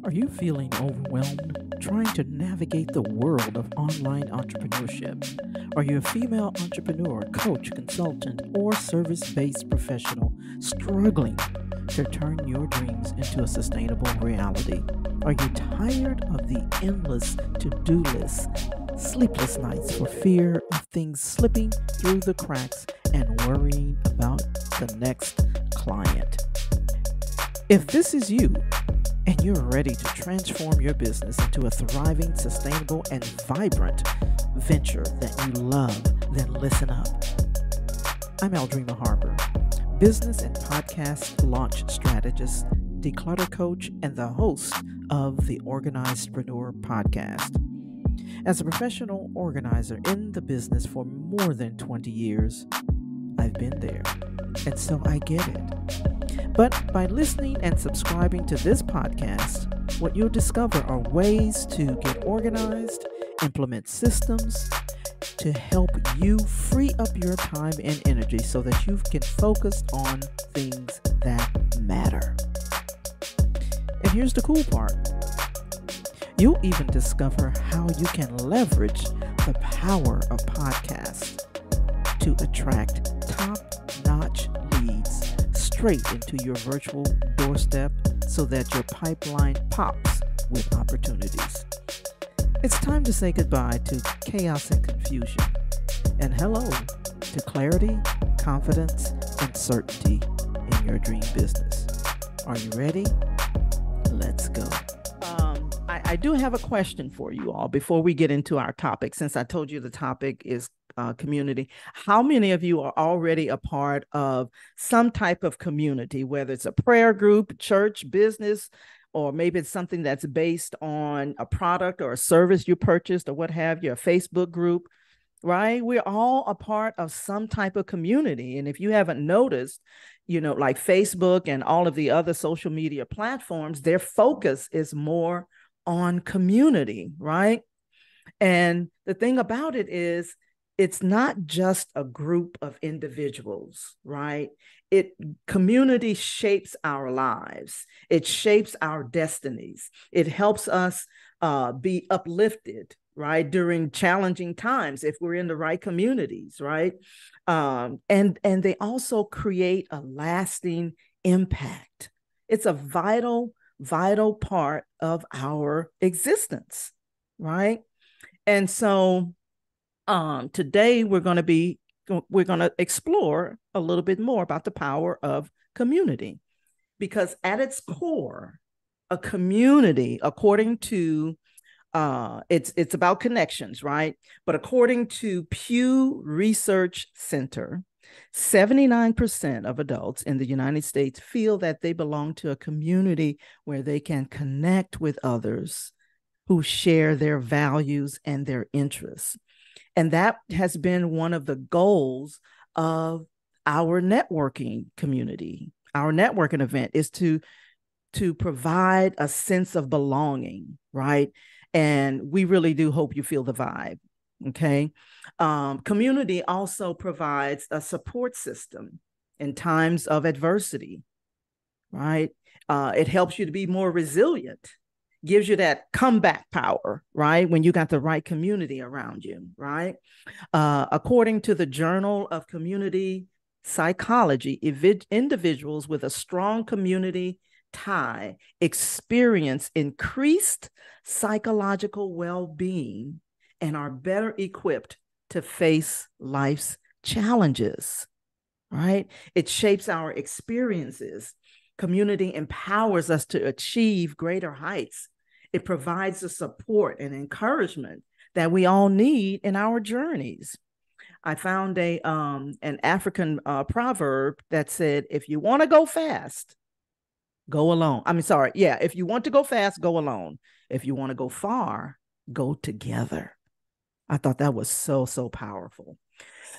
Are you feeling overwhelmed trying to navigate the world of online entrepreneurship? Are you a female entrepreneur, coach, consultant, or service-based professional struggling to turn your dreams into a sustainable reality? Are you tired of the endless to-do lists, sleepless nights for fear of things slipping through the cracks, and worrying about the next client? If this is you, and you're ready to transform your business into a thriving, sustainable, and vibrant venture that you love, then listen up. I'm Eldrima Harper, business and podcast launch strategist, declutter coach, and the host of the Organizedpreneur podcast. As a professional organizer in the business for more than 20 years, I've been there, and so I get it. But by listening and subscribing to this podcast, what you'll discover are ways to get organized, implement systems to help you free up your time and energy so that you can focus on things that matter. And here's the cool part. You'll even discover how you can leverage the power of podcasts to attract top-notch leads straight into your virtual doorstep so that your pipeline pops with opportunities. It's time to say goodbye to chaos and confusion, and hello to clarity, confidence, and certainty in your dream business. Are you ready? Let's go. I do have a question for you all before we get into our topic, since I told you the topic is community. How many of you are already a part of some type of community, whether it's a prayer group, church, business, or maybe it's something that's based on a product or a service you purchased or what have you, a Facebook group, right? We're all a part of some type of community. And if you haven't noticed, like Facebook and all of the other social media platforms, their focus is more on community, right? And the thing about it is, it's not just a group of individuals, right? Community shapes our lives. It shapes our destinies. It helps us be uplifted, right? During challenging times, if we're in the right communities, right? And they also create a lasting impact. It's a vital part of our existence, right? And so today we're going to explore a little bit more about the power of community, because at its core, a community, according to it's about connections, right? But according to Pew Research Center, 79% of adults in the United States feel that they belong to a community where they can connect with others who share their values and their interests. And that has been one of the goals of our networking community. Our networking event is to provide a sense of belonging, right? And we really do hope you feel the vibe, okay? Community also provides a support system in times of adversity, right? It helps you to be more resilient, gives you that comeback power, right? When you got the right community around you, right? According to the Journal of Community Psychology, individuals with a strong community tie experience increased psychological well-being and are better equipped to face life's challenges, right? It shapes our experiences. Community empowers us to achieve greater heights. It provides the support and encouragement that we all need in our journeys. I found an African proverb that said, if you want to go fast, go alone. If you want to go fast, go alone. If you want to go far, go together. I thought that was so powerful.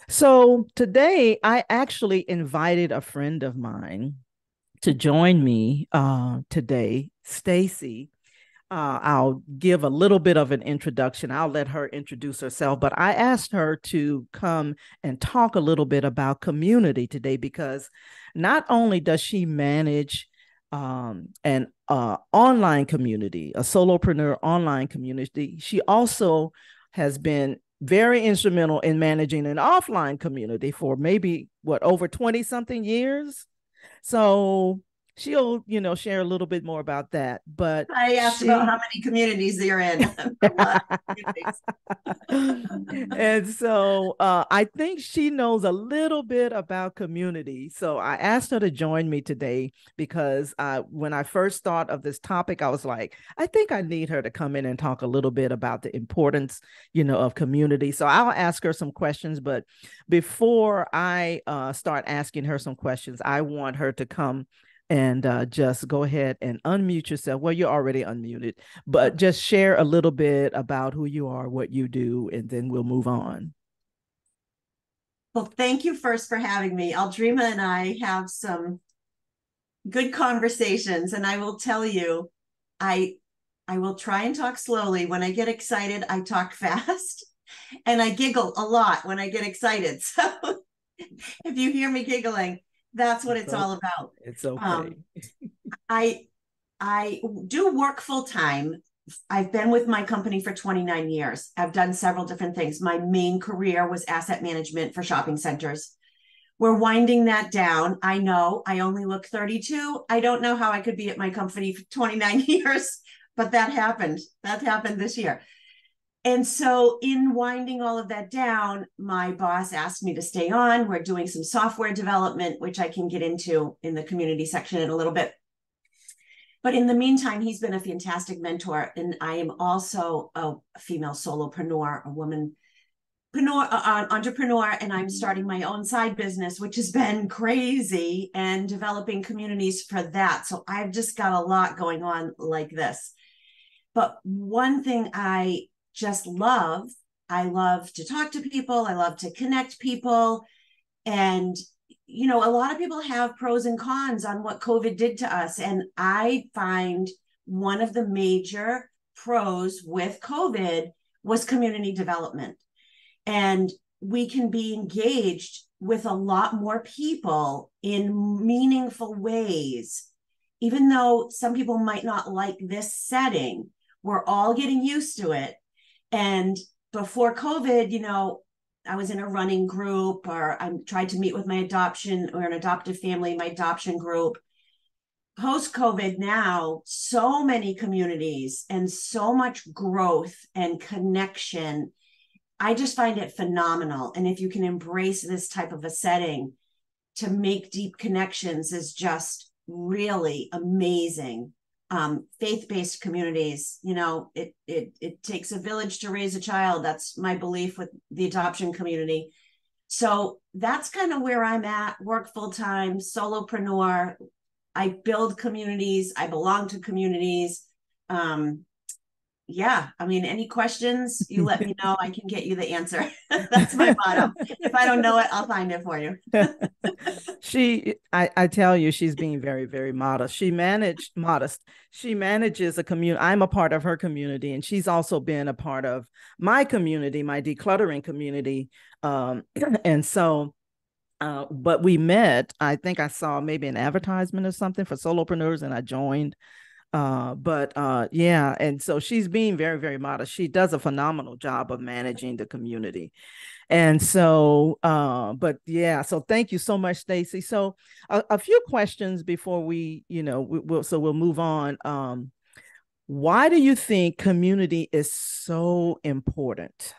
So today, I actually invited a friend of mine to join me today, Stacy. I'll give a little bit of an introduction. I'll let her introduce herself, but I asked her to come and talk a little bit about community today, because not only does she manage an online community, a solopreneur online community. She also has been very instrumental in managing an offline community for maybe over 20 something years. So she'll, share a little bit more about that. But I asked about how she many communities you're in. A lot of communities. and so I think she knows a little bit about community. So I asked her to join me today because when I first thought of this topic, I was like, I think I need her to come in and talk a little bit about the importance, of community. So I'll ask her some questions. But before I start asking her some questions, I want her to come and just go ahead and unmute yourself. Well, you're already unmuted, but just share a little bit about who you are, what you do, and then we'll move on. Well, thank you first for having me. Aldrima and I have some good conversations, and I will tell you, I I will try and talk slowly. When I get excited, I talk fast, and I giggle a lot when I get excited. So if you hear me giggling, that's what it's all about. It's okay. Um, I I do work full time. I've been with my company for 29 years. I've done several different things. My main career was asset management for shopping centers. We're winding that down. I know I only look 32. I don't know how I could be at my company for 29 years, but that happened. That happened this year. And so, in winding all of that down, my boss asked me to stay on. We're doing some software development, which I can get into in the community section in a little bit. But in the meantime, he's been a fantastic mentor. And I am also a female solopreneur, a woman entrepreneur, and I'm starting my own side business, which has been crazy, and developing communities for that. So I've just got a lot going on like this. But one thing I love to talk to people. I love to connect people. And, a lot of people have pros and cons on what COVID did to us. And I find one of the major pros with COVID was community development. And we can be engaged with a lot more people in meaningful ways. Even though some people might not like this setting, we're all getting used to it. And before COVID, I was in a running group, or I tried to meet with my adoption or an adoptive family, my adoption group. Post COVID now, so many communities and so much growth and connection. I just find it phenomenal. And if you can embrace this type of a setting to make deep connections is just really amazing. Faith-based communities, it takes a village to raise a child. That's my belief with the adoption community. So that's kind of where I'm at, work full-time, solopreneur. I build communities. I belong to communities. Yeah, I mean, any questions, you let me know. I can get you the answer. That's my motto. If I don't know it, I'll find it for you. I tell you, she's being very, very modest. She manages a community. I'm a part of her community, and she's also been a part of my community, my decluttering community. And so, but we met, I think I saw maybe an advertisement or something for solopreneurs, and I joined. But yeah, and so she's being very, very modest. She does a phenomenal job of managing the community. And so, but yeah, so thank you so much, Stacy. So a few questions before we'll move on. Why do you think community is so important?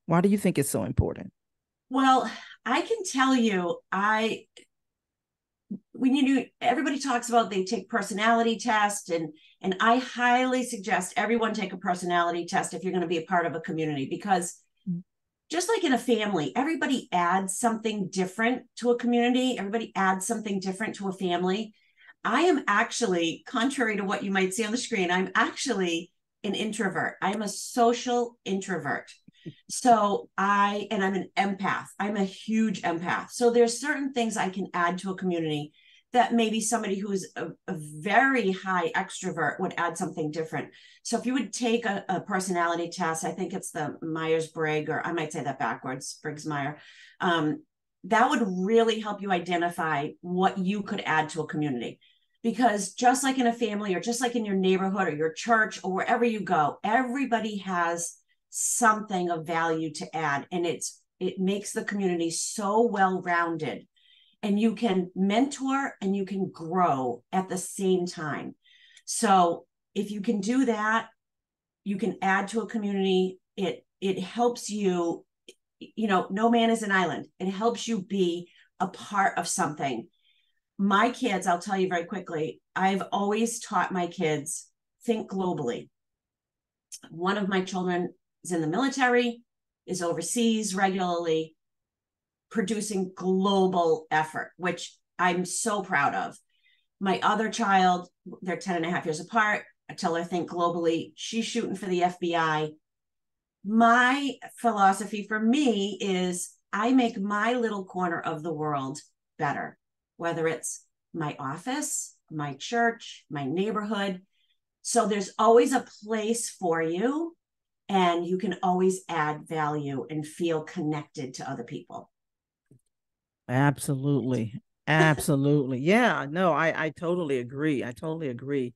Why do you think it's so important? Well, I can tell you, everybody talks about they take personality tests, and I highly suggest everyone take a personality test if you're going to be a part of a community, because just like in a family, everybody adds something different to a community. Everybody adds something different to a family. I am actually, contrary to what you might see on the screen, I'm actually an introvert. I'm a social introvert. I'm an empath. I'm a huge empath. So there's certain things I can add to a community that maybe somebody who's a very high extrovert would add something different. So if you would take a personality test, I think it's the Myers-Briggs, or I might say that backwards, Briggs-Meyer, that would really help you identify what you could add to a community. because just like in a family or just like in your neighborhood or your church or wherever you go, everybody has something of value to add, and it makes the community so well rounded, and you can mentor and you can grow at the same time. So if you can do that, you can add to a community. It helps you, no man is an island. It helps you be a part of something. My kids, I'll tell you very quickly, I've always taught my kids, think globally. One of my children is in the military, is overseas regularly, producing global effort, which I'm so proud of. My other child, they're 10 and a half years apart. I tell her, think globally. She's shooting for the FBI. My philosophy for me is I make my little corner of the world better, whether it's my office, my church, my neighborhood. So there's always a place for you, and you can always add value and feel connected to other people. Absolutely. Absolutely. Yeah, no, I totally agree. I totally agree.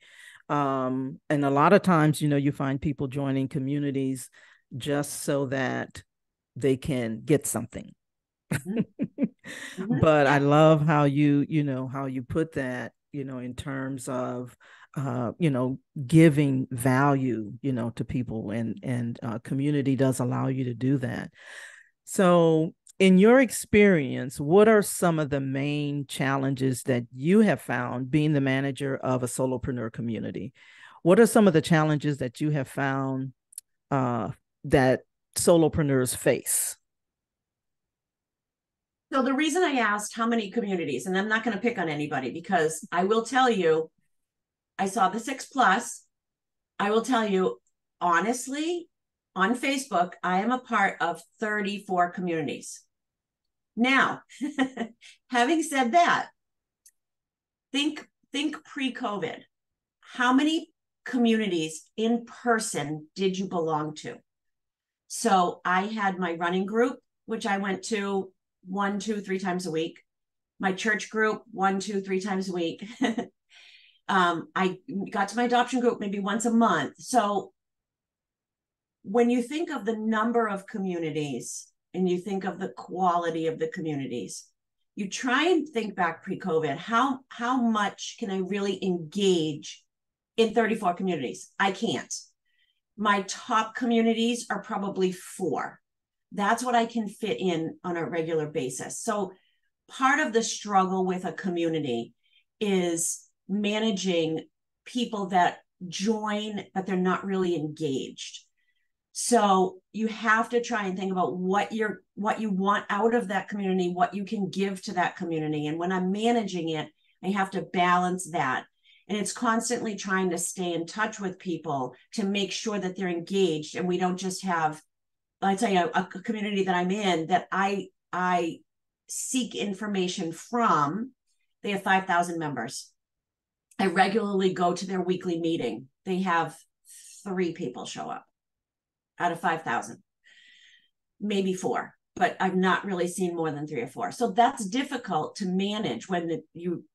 And a lot of times, you find people joining communities just so that they can get something. Mm-hmm. Mm-hmm. But I Yeah. love how you put that, in terms of giving value, to people, and community does allow you to do that. So, in your experience, what are some of the main challenges that you have found being the manager of a solopreneur community? What are some of the challenges that you have found uh, that solopreneurs face? So the reason I asked how many communities, and I'm not going to pick on anybody because I will tell you, I saw the 6 plus. I will tell you honestly, on Facebook, I am a part of 34 communities. Now, having said that, think pre-COVID. How many communities in person did you belong to? So I had my running group, which I went to 1, 2, 3 times a week. My church group, 1, 2, 3 times a week. I got to my adoption group maybe once a month. So when you think of the number of communities and you think of the quality of the communities, you try and think back pre-COVID, how much can I really engage in 34 communities? I can't. My top communities are probably 4. That's what I can fit in on a regular basis. So part of the struggle with a community is managing people that join, but they're not really engaged. So you have to try and think about what you want out of that community, what you can give to that community. And when I'm managing it, I have to balance that. And it's constantly trying to stay in touch with people to make sure that they're engaged. And we don't just have, I tell you, a community that I'm in that I seek information from. They have 5,000 members. I regularly go to their weekly meeting. They have 3 people show up out of 5,000, maybe 4, but I've not really seen more than 3 or 4. So that's difficult to manage when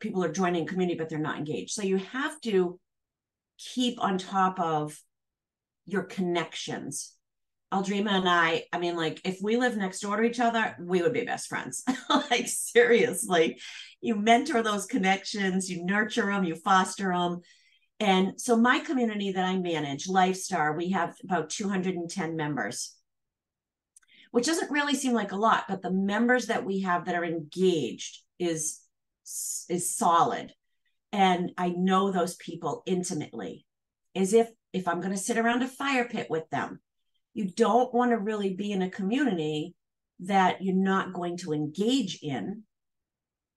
people are joining community, but they're not engaged. So you have to keep on top of your connections. Aldrima and I mean, like, if we lived next door to each other, we would be best friends. Like, seriously, you mentor those connections, you nurture them, you foster them. And so my community that I manage, Lifestar, we have about 210 members, which doesn't really seem like a lot, but the members that we have that are engaged is solid. And I know those people intimately, as if I'm going to sit around a fire pit with them. You don't want to really be in a community that you're not going to engage in.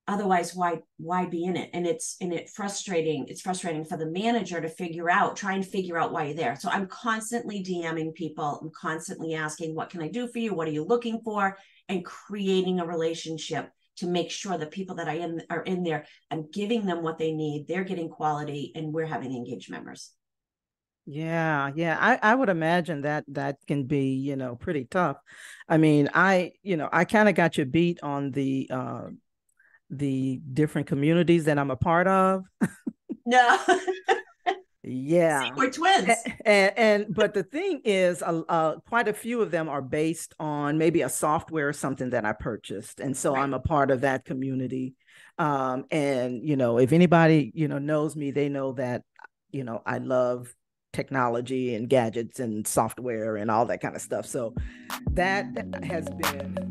Otherwise, why be in it? And it's frustrating. It's frustrating for the manager to try and figure out why you're there. So I'm constantly DMing people. I'm constantly asking, what can I do for you? What are you looking for? And creating a relationship to make sure the people that are in there, I'm giving them what they need. They're getting quality, and we're having engaged members. Yeah, yeah. I would imagine that can be, pretty tough. I mean, I kind of got you beat on the different communities that I'm a part of. No. See, Yeah. we're twins. But the thing is, quite a few of them are based on maybe a software or something that I purchased, and so Right. I'm a part of that community. And if anybody knows me, they know that I love technology and gadgets and software and all that kind of stuff. So that has been